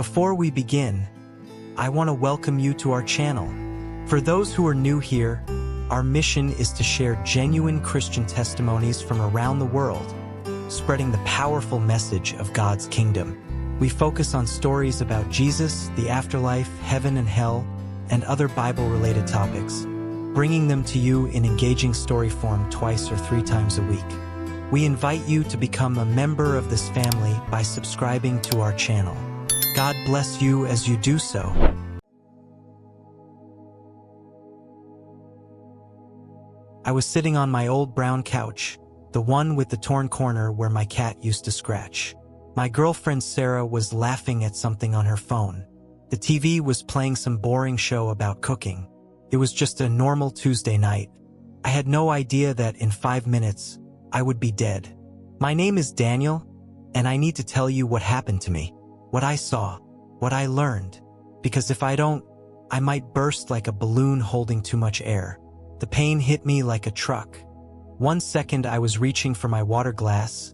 Before we begin, I want to welcome you to our channel. For those who are new here, our mission is to share genuine Christian testimonies from around the world, spreading the powerful message of God's kingdom. We focus on stories about Jesus, the afterlife, heaven and hell, and other Bible-related topics, bringing them to you in engaging story form twice or 3 times a week. We invite you to become a member of this family by subscribing to our channel. God bless you as you do so. I was sitting on my old brown couch, the one with the torn corner where my cat used to scratch. My girlfriend Sarah was laughing at something on her phone. The TV was playing some boring show about cooking. It was just a normal Tuesday night. I had no idea that in 5 minutes, I would be dead. My name is Daniel, and I need to tell you what happened to me, what I saw, what I learned, because if I don't, I might burst like a balloon holding too much air. The pain hit me like a truck. 1 second I was reaching for my water glass,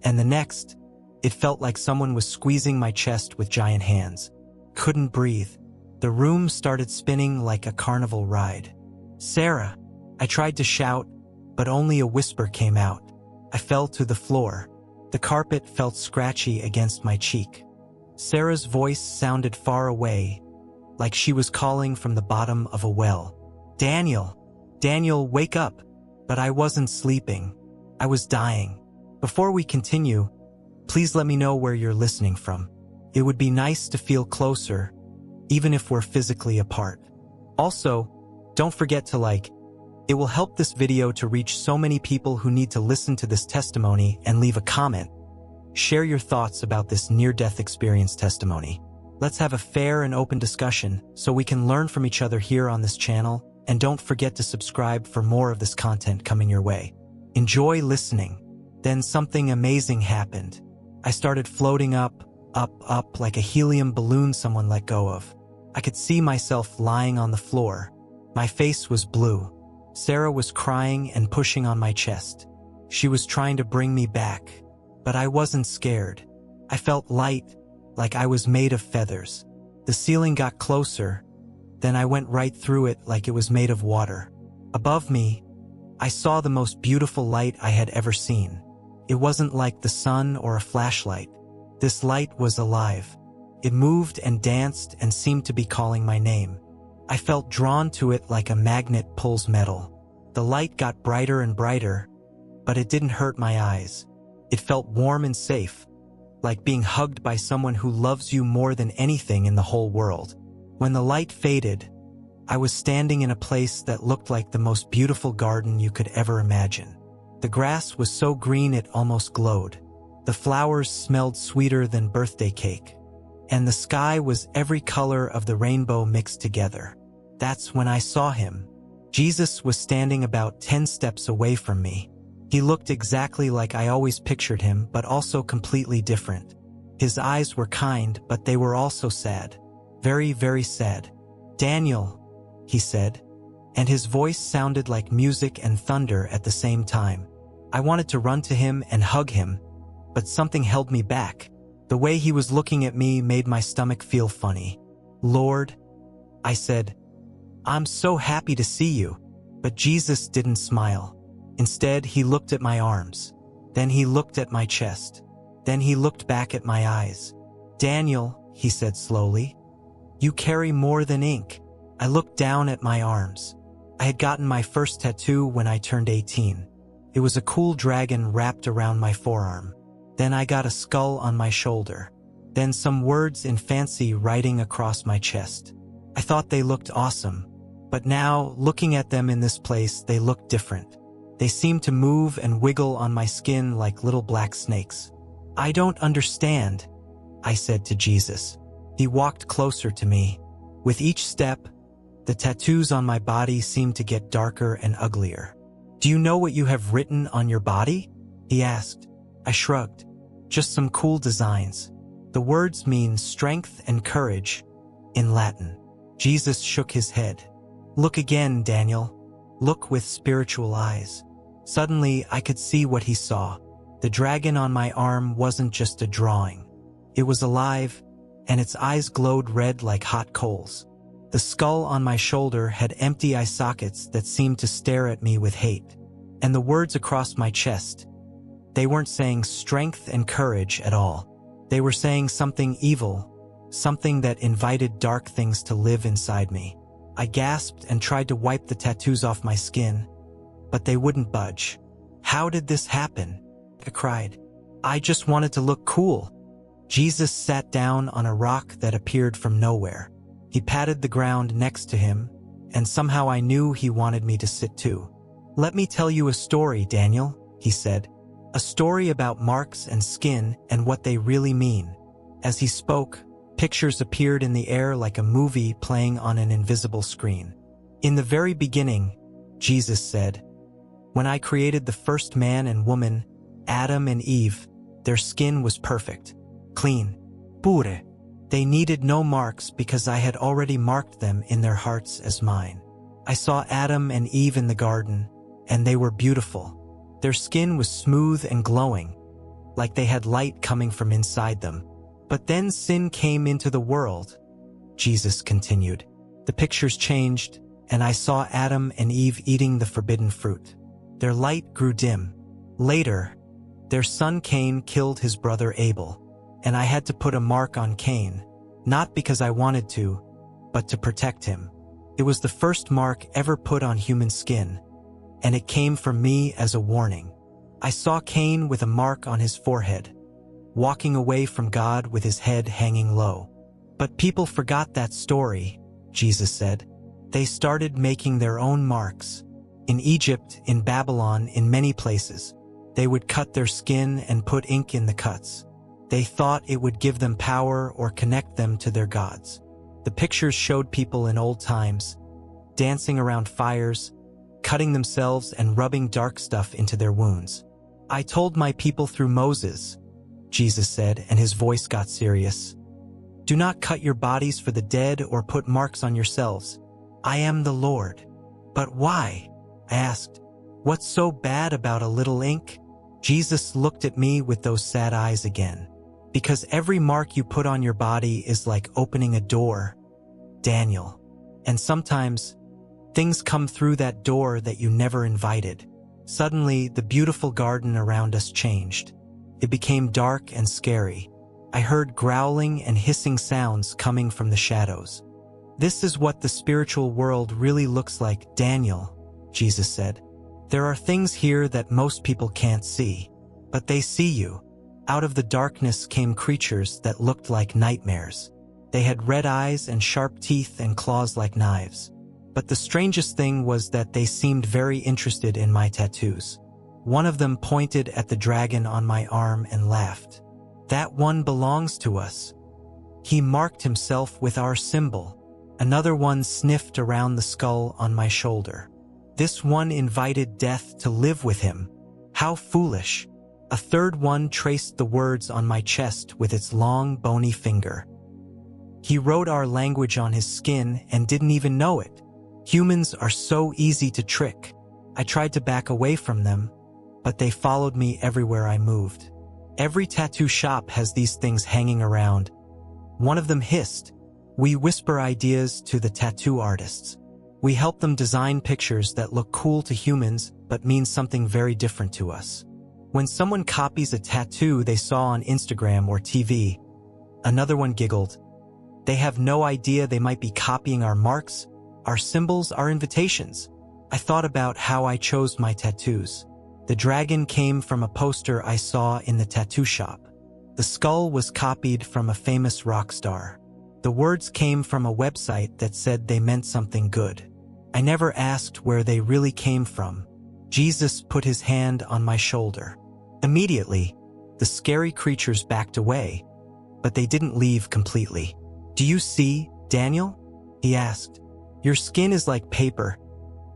and the next, it felt like someone was squeezing my chest with giant hands. Couldn't breathe. The room started spinning like a carnival ride. "Sarah!" I tried to shout, but only a whisper came out. I fell to the floor. The carpet felt scratchy against my cheek. Sarah's voice sounded far away, like she was calling from the bottom of a well. "Daniel! Daniel, wake up!" But I wasn't sleeping. I was dying. Before we continue, please let me know where you're listening from. It would be nice to feel closer, even if we're physically apart. Also, don't forget to like. It will help this video to reach so many people who need to listen to this testimony, and leave a comment. Share your thoughts about this near-death experience testimony. Let's have a fair and open discussion so we can learn from each other here on this channel, and don't forget to subscribe for more of this content coming your way. Enjoy listening. Then something amazing happened. I started floating up, like a helium balloon someone let go of. I could see myself lying on the floor. My face was blue. Sarah was crying and pushing on my chest. She was trying to bring me back, but I wasn't scared. I felt light, like I was made of feathers. The ceiling got closer, then I went right through it like it was made of water. Above me, I saw the most beautiful light I had ever seen. It wasn't like the sun or a flashlight. This light was alive. It moved and danced and seemed to be calling my name. I felt drawn to it like a magnet pulls metal. The light got brighter and brighter, but it didn't hurt my eyes. It felt warm and safe, like being hugged by someone who loves you more than anything in the whole world. When the light faded, I was standing in a place that looked like the most beautiful garden you could ever imagine. The grass was so green it almost glowed. The flowers smelled sweeter than birthday cake. And the sky was every color of the rainbow mixed together. That's when I saw him. Jesus was standing about 10 steps away from me. He looked exactly like I always pictured him, but also completely different. His eyes were kind, but they were also sad. Very, very sad. "Daniel," he said, and his voice sounded like music and thunder at the same time. I wanted to run to him and hug him, but something held me back. The way he was looking at me made my stomach feel funny. "Lord," I said, "I'm so happy to see you." But Jesus didn't smile. Instead, he looked at my arms. Then he looked at my chest. Then he looked back at my eyes. "Daniel," he said slowly, "you carry more than ink." I looked down at my arms. I had gotten my first tattoo when I turned 18. It was a cool dragon wrapped around my forearm. Then I got a skull on my shoulder. Then some words in fancy writing across my chest. I thought they looked awesome. But now, looking at them in this place, they looked different. They seemed to move and wiggle on my skin like little black snakes. "I don't understand," I said to Jesus. He walked closer to me. With each step, the tattoos on my body seemed to get darker and uglier. "Do you know what you have written on your body?" he asked. I shrugged. "Just some cool designs. The words mean strength and courage in Latin." Jesus shook his head. "Look again, Daniel. Look with spiritual eyes." Suddenly, I could see what he saw. The dragon on my arm wasn't just a drawing. It was alive, and its eyes glowed red like hot coals. The skull on my shoulder had empty eye sockets that seemed to stare at me with hate. And the words across my chest, they weren't saying strength and courage at all. They were saying something evil, something that invited dark things to live inside me. I gasped and tried to wipe the tattoos off my skin, but they wouldn't budge. "How did this happen?" I cried. "I just wanted to look cool." Jesus sat down on a rock that appeared from nowhere. He patted the ground next to him, and somehow I knew he wanted me to sit too. "Let me tell you a story, Daniel," he said. "A story about marks and skin and what they really mean." As he spoke, pictures appeared in the air like a movie playing on an invisible screen. "In the very beginning," Jesus said, "when I created the first man and woman, Adam and Eve, their skin was perfect, clean, pure. They needed no marks because I had already marked them in their hearts as mine. I saw Adam and Eve in the garden, and they were beautiful. Their skin was smooth and glowing, like they had light coming from inside them. But then sin came into the world," Jesus continued. "The pictures changed, and I saw Adam and Eve eating the forbidden fruit. Their light grew dim. Later, their son Cain killed his brother Abel, and I had to put a mark on Cain, not because I wanted to, but to protect him. It was the first mark ever put on human skin, and it came from me as a warning. I saw Cain with a mark on his forehead, walking away from God with his head hanging low. But people forgot that story," Jesus said. "They started making their own marks. In Egypt, in Babylon, in many places. They would cut their skin and put ink in the cuts. They thought it would give them power or connect them to their gods. The pictures showed people in old times, dancing around fires, cutting themselves and rubbing dark stuff into their wounds. I told my people through Moses," Jesus said, and his voice got serious, "Do not cut your bodies for the dead or put marks on yourselves. I am the Lord." "But why?" I asked. "What's so bad about a little ink?" Jesus looked at me with those sad eyes again. "Because every mark you put on your body is like opening a door, Daniel. And sometimes, things come through that door that you never invited." Suddenly, the beautiful garden around us changed. It became dark and scary. I heard growling and hissing sounds coming from the shadows. "This is what the spiritual world really looks like, Daniel," Jesus said. "There are things here that most people can't see, but they see you." Out of the darkness came creatures that looked like nightmares. They had red eyes and sharp teeth and claws like knives. But the strangest thing was that they seemed very interested in my tattoos. One of them pointed at the dragon on my arm and laughed. "That one belongs to us. He marked himself with our symbol." Another one sniffed around the skull on my shoulder. "This one invited death to live with him. How foolish." A third one traced the words on my chest with its long, bony finger. He wrote our language on his skin and didn't even know it. Humans are so easy to trick. I tried to back away from them, but they followed me everywhere I moved. Every tattoo shop has these things hanging around. One of them hissed, "We whisper ideas to the tattoo artists. We help them design pictures that look cool to humans but mean something very different to us." When someone copies a tattoo they saw on Instagram or TV, another one giggled. "They have no idea they might be copying our marks, our symbols, our invitations." I thought about how I chose my tattoos. The dragon came from a poster I saw in the tattoo shop. The skull was copied from a famous rock star. The words came from a website that said they meant something good. I never asked where they really came from. Jesus put his hand on my shoulder. Immediately, the scary creatures backed away, but they didn't leave completely. "Do you see, Daniel?" he asked. "Your skin is like paper,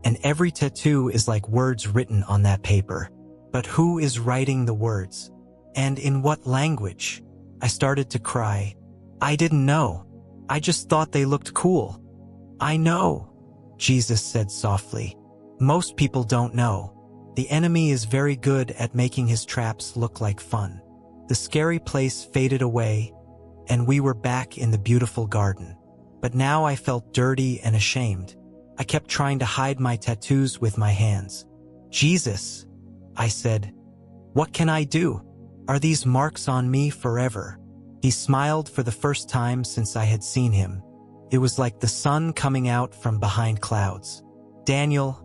and every tattoo is like words written on that paper. But who is writing the words? And in what language?" I started to cry. "I didn't know. I just thought they looked cool." "I know," Jesus said softly. "Most people don't know. The enemy is very good at making his traps look like fun." The scary place faded away, and we were back in the beautiful garden. But now I felt dirty and ashamed. I kept trying to hide my tattoos with my hands. "Jesus," I said, "what can I do? Are these marks on me forever?" He smiled for the first time since I had seen him. It was like the sun coming out from behind clouds. "Daniel,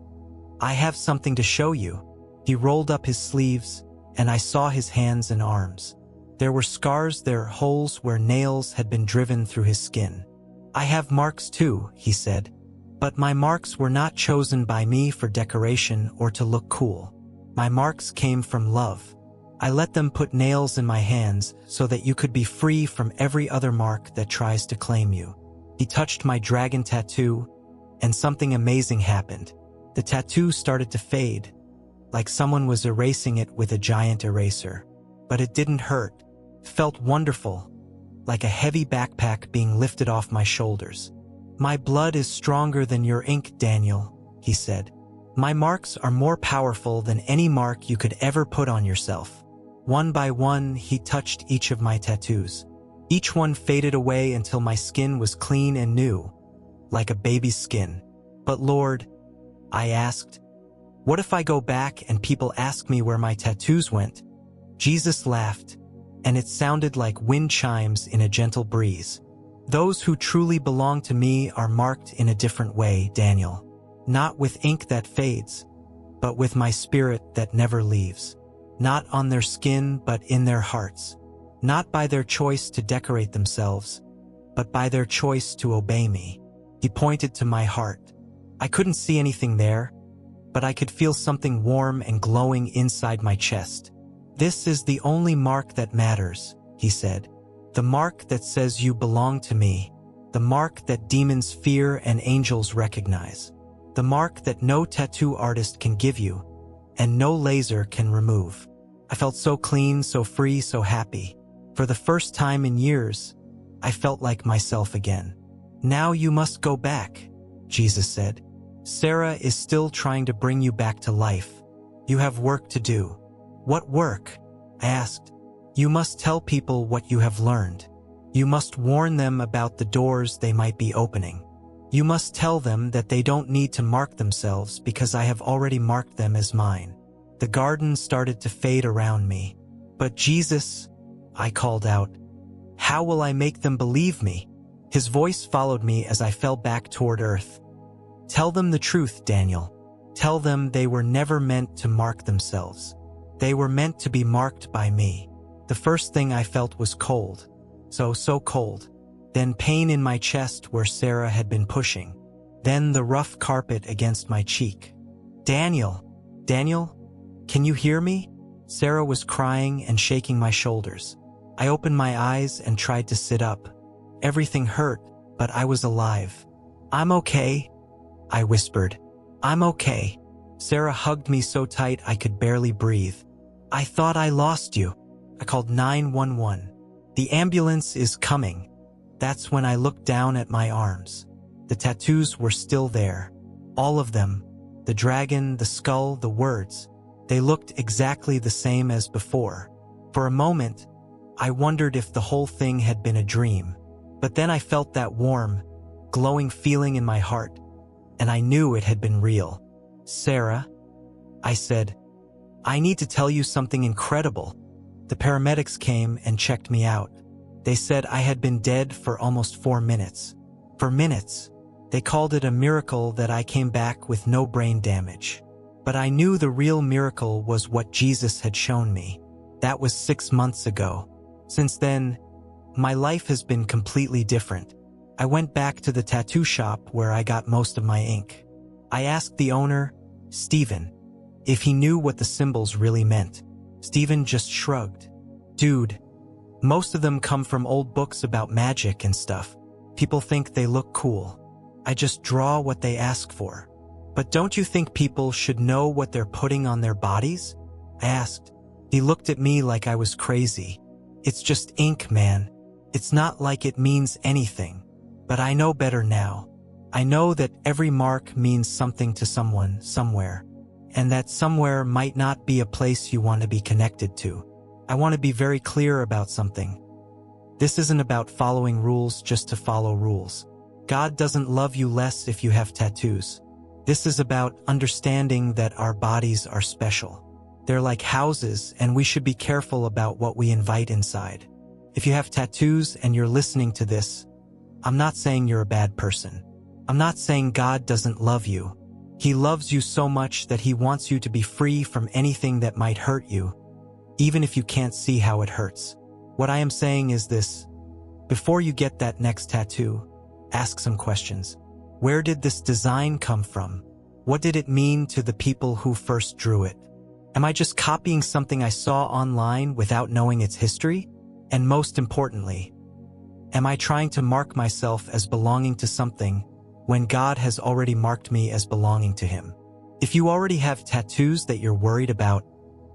I have something to show you." He rolled up his sleeves, and I saw his hands and arms. There were scars there, holes where nails had been driven through his skin. "I have marks too," he said. "But my marks were not chosen by me for decoration or to look cool. My marks came from love. I let them put nails in my hands so that you could be free from every other mark that tries to claim you." He touched my dragon tattoo, and something amazing happened. The tattoo started to fade, like someone was erasing it with a giant eraser. But it didn't hurt. It felt wonderful, like a heavy backpack being lifted off my shoulders. "My blood is stronger than your ink, Daniel," he said. "My marks are more powerful than any mark you could ever put on yourself." One by one, he touched each of my tattoos. Each one faded away until my skin was clean and new, like a baby's skin. "But Lord," I asked, "what if I go back and people ask me where my tattoos went?" Jesus laughed, and it sounded like wind chimes in a gentle breeze. "Those who truly belong to me are marked in a different way, Daniel. Not with ink that fades, but with my spirit that never leaves. Not on their skin, but in their hearts. Not by their choice to decorate themselves, but by their choice to obey me." He pointed to my heart. I couldn't see anything there, but I could feel something warm and glowing inside my chest. "This is the only mark that matters," he said. "The mark that says you belong to me. The mark that demons fear and angels recognize. The mark that no tattoo artist can give you, and no laser can remove." I felt so clean, so free, so happy. For the first time in years, I felt like myself again. "Now you must go back," Jesus said. "Sarah is still trying to bring you back to life. You have work to do." "What work?" I asked. "You must tell people what you have learned. You must warn them about the doors they might be opening. You must tell them that they don't need to mark themselves because I have already marked them as mine." The garden started to fade around me. "But Jesus," I called out, "how will I make them believe me?" His voice followed me as I fell back toward earth. "Tell them the truth, Daniel. Tell them they were never meant to mark themselves. They were meant to be marked by me." The first thing I felt was cold. So cold. Then pain in my chest where Sarah had been pushing. Then the rough carpet against my cheek. "Daniel, Daniel, can you hear me?" Sarah was crying and shaking my shoulders. I opened my eyes and tried to sit up. Everything hurt, but I was alive. "I'm okay," I whispered. "I'm okay." Sarah hugged me so tight I could barely breathe. "I thought I lost you." I called 911. "The ambulance is coming." That's when I looked down at my arms. The tattoos were still there. All of them. The dragon, the skull, the words. They looked exactly the same as before. For a moment, I wondered if the whole thing had been a dream. But then I felt that warm, glowing feeling in my heart, and I knew it had been real. "Sarah," I said, "I need to tell you something incredible." The paramedics came and checked me out. They said I had been dead for almost 4 minutes. For minutes. They called it a miracle that I came back with no brain damage. But I knew the real miracle was what Jesus had shown me. That was 6 months ago. Since then, my life has been completely different. I went back to the tattoo shop where I got most of my ink. I asked the owner, Stephen, if he knew what the symbols really meant. Stephen just shrugged. "Dude, most of them come from old books about magic and stuff. People think they look cool. I just draw what they ask for." "But don't you think people should know what they're putting on their bodies?" I asked. He looked at me like I was crazy. "It's just ink, man. It's not like it means anything. But I know better now. I know that every mark means something to someone, somewhere. And that somewhere might not be a place you want to be connected to. I want to be very clear about something. This isn't about following rules just to follow rules. God doesn't love you less if you have tattoos. This is about understanding that our bodies are special. They're like houses, and we should be careful about what we invite inside. If you have tattoos and you're listening to this, I'm not saying you're a bad person. I'm not saying God doesn't love you. He loves you so much that he wants you to be free from anything that might hurt you, even if you can't see how it hurts. What I am saying is this: before you get that next tattoo, ask some questions. Where did this design come from? What did it mean to the people who first drew it? Am I just copying something I saw online without knowing its history? And most importantly, am I trying to mark myself as belonging to something when God has already marked me as belonging to him? If you already have tattoos that you're worried about,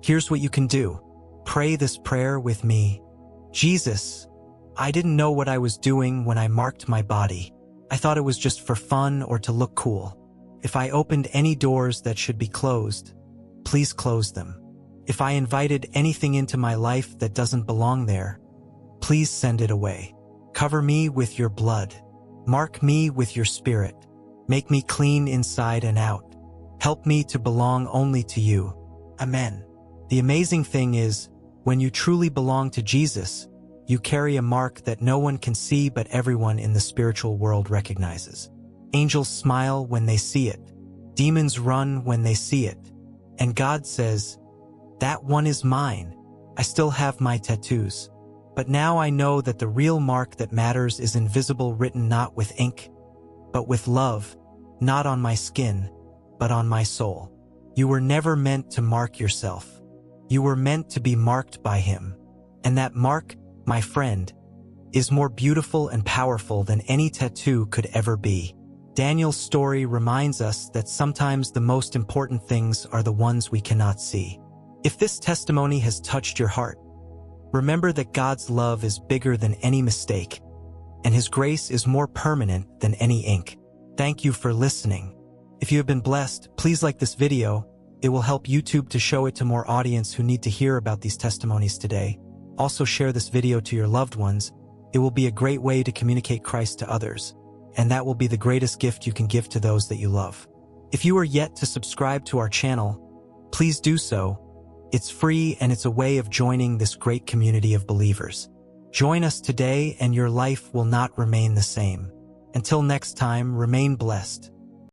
here's what you can do. Pray this prayer with me. Jesus, I didn't know what I was doing when I marked my body. I thought it was just for fun or to look cool. If I opened any doors that should be closed, please close them. If I invited anything into my life that doesn't belong there, please send it away. Cover me with your blood. Mark me with your spirit. Make me clean inside and out. Help me to belong only to you. Amen. The amazing thing is, when you truly belong to Jesus, you carry a mark that no one can see but everyone in the spiritual world recognizes. Angels smile when they see it. Demons run when they see it. And God says, that one is mine. I still have my tattoos. But now I know that the real mark that matters is invisible, written not with ink, but with love, not on my skin, but on my soul. You were never meant to mark yourself. You were meant to be marked by him. And that mark, my friend, is more beautiful and powerful than any tattoo could ever be. Daniel's story reminds us that sometimes the most important things are the ones we cannot see. If this testimony has touched your heart, remember that God's love is bigger than any mistake, and his grace is more permanent than any ink. Thank you for listening. If you have been blessed, please like this video. It will help YouTube to show it to more audience who need to hear about these testimonies today. Also share this video to your loved ones. It will be a great way to communicate Christ to others, and that will be the greatest gift you can give to those that you love. If you are yet to subscribe to our channel, please do so. It's free and it's a way of joining this great community of believers. Join us today and your life will not remain the same. Until next time, remain blessed.